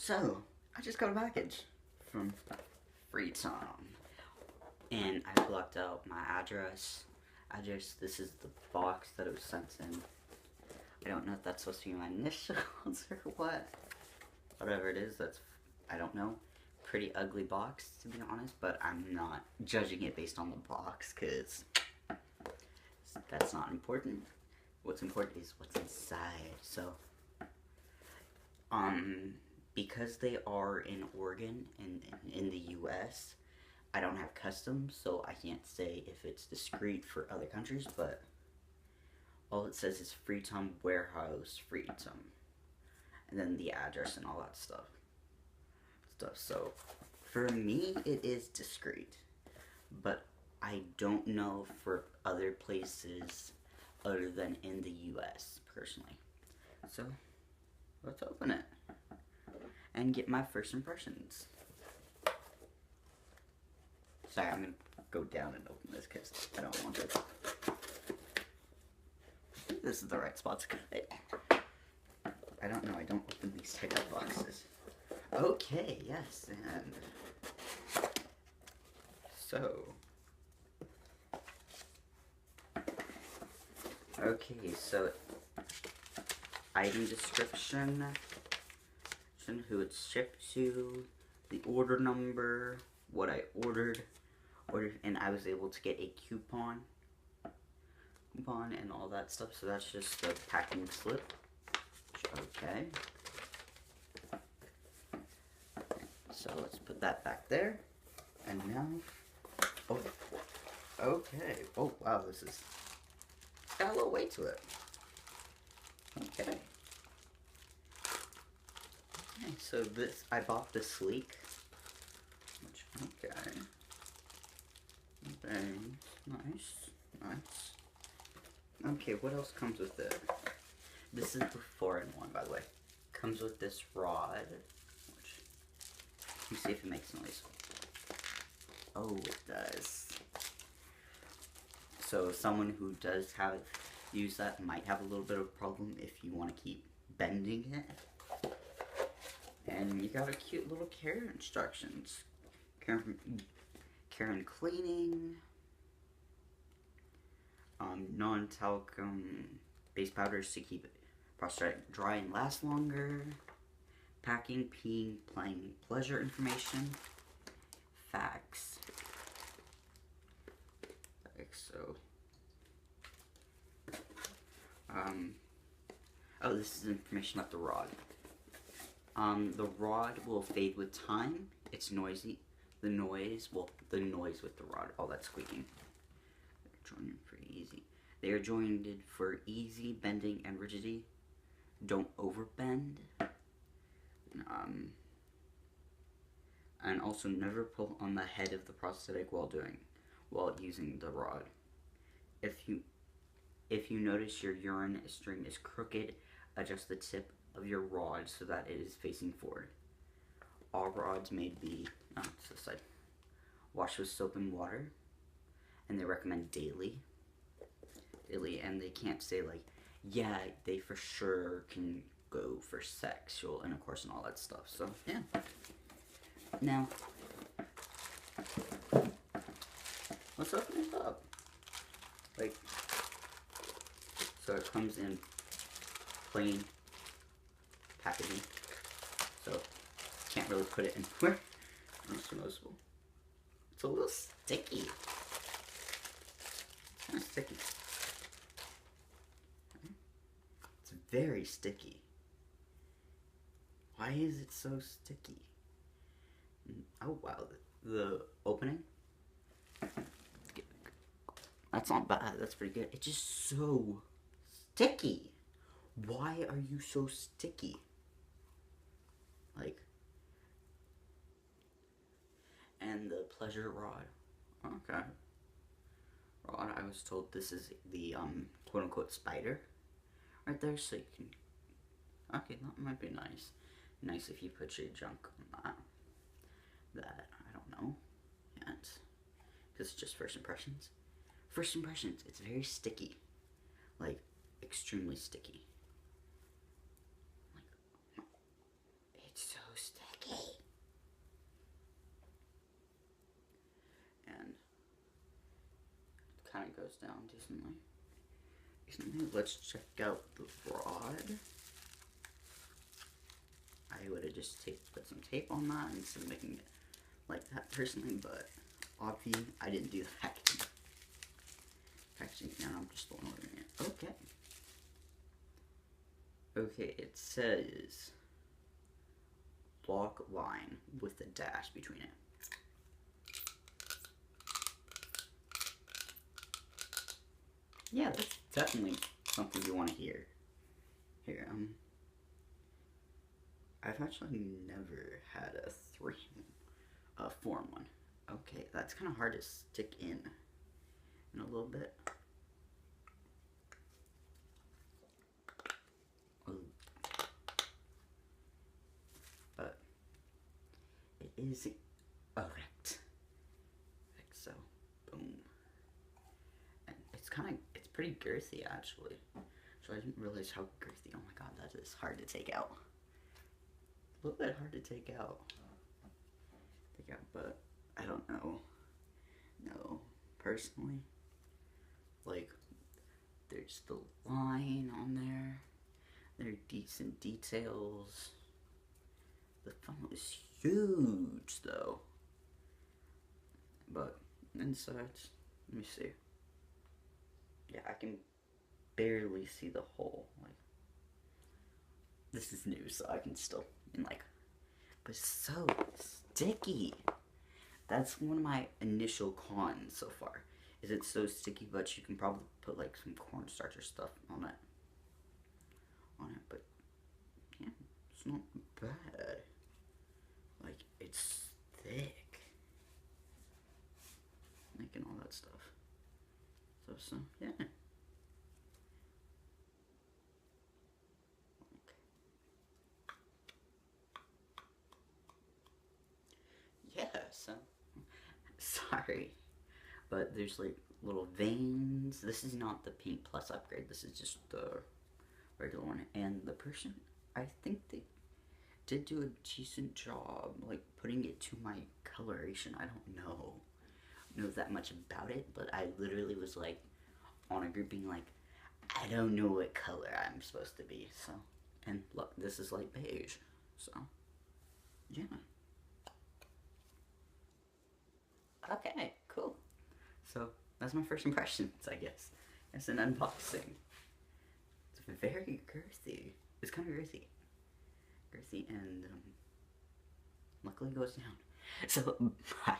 So, I just got a package from Freetom, and I blocked out my address. This is the box that it was sent in. I don't know if that's supposed to be my initials or what. Whatever it is, I don't know. Pretty ugly box, to be honest, but I'm not judging it based on the box, because that's not important. What's important is what's inside. So, because they are in Oregon and in the US, I don't have customs, so I can't say if it's discreet for other countries, but all it says is Freetom Warehouse Freetom, and then the address and all that stuff. So, for me, it is discreet, but I don't know for other places other than in the US, personally. So, let's open it and get my first impressions. Sorry, I'm gonna go down and open this because I don't want to. This is the right spot to cut it. I don't know, I don't open these type of boxes. Okay, yes, and so, okay, so item description, who it's shipped to, the order number, what I ordered, and I was able to get a coupon and all that stuff. So that's just the packing slip. Okay. So let's put that back there. And now, oh, okay. Oh wow, this is got a little weight to it. Okay. Okay, so I bought the Sleek, which, okay. Very nice. Okay, what else comes with it? This is the 4-in-1, by the way. Comes with this rod, which, let me see if it makes noise. Oh, it does. So someone who does use that might have a little bit of a problem if you want to keep bending it. And you got a cute little care instructions. Care and cleaning. Non-talcum base powders to keep prosthetic dry and last longer. Packing, peeing, playing, pleasure information. Facts. So, oh, this is information about the rod. The rod will fade with time. It's noisy. The noise with the rod, all that squeaking. They're joined for easy. They are joined for easy bending and rigidity. Don't overbend. And also never pull on the head of the prosthetic while using the rod. If you notice your urine stream is crooked, adjust the tip of your rod so that it is facing forward. All rods may be to the side. Wash with soap and water, and they recommend daily. And they can't say like, yeah, they for sure can go for sexual intercourse and all that stuff. So yeah. Now, let's open it up. Like, so it comes in plain packaging. So can't really put it anywhere. It's noticeable. It's a little sticky. It's kind of sticky. It's very sticky. Why is it so sticky? Oh wow, the opening. That's not bad. That's pretty good. It's just so sticky. Why are you so sticky? Like, and the pleasure rod. Okay. Rod, I was told this is the quote unquote spider right there, so you can. Okay, that might be nice. Nice if you put your junk on that. I don't know yet. This is just first impressions. First impressions, it's very sticky. Like, extremely sticky. Like, it's so sticky. kind of goes down decently. Let's check out the rod. I would have just put some tape on that instead of making it like that personally, but obviously I didn't do the packaging now. I'm just ordering it. Okay. Okay, it says block line with a dash between it. Yeah, that's definitely something you want to hear. Here, I've actually never had a form one. Okay, that's kind of hard to stick in a little bit. Ooh. But it is erect. Like so, boom. And it's pretty girthy actually. So I didn't realize how girthy. Oh my god, that is hard to take out. A little bit hard to take out. But I don't know. No, personally, like, there's the line on there. There are decent details. The funnel is huge, though. But inside, let me see. Yeah, I can barely see the hole. Like, this is new, so I can still, but it's so sticky. That's one of my initial cons so far. Is it's so sticky, but you can probably put like some cornstarch or stuff on it. But yeah, it's not bad. Like, it's thick. Making all that stuff. So yeah. Yeah, so sorry, but there's like little veins. This is not the Paint Plus upgrade. This is just the regular one. And the person, I think they did do a decent job, like putting it to my coloration. I don't know that much about it, but I literally was like on a group being like, I don't know what color I'm supposed to be. So, and look, this is like beige. So, yeah. Okay, cool. So that's my first impressions, I guess. It's an unboxing. It's very girthy. It's kind of girthy. And luckily it goes down. So, bye.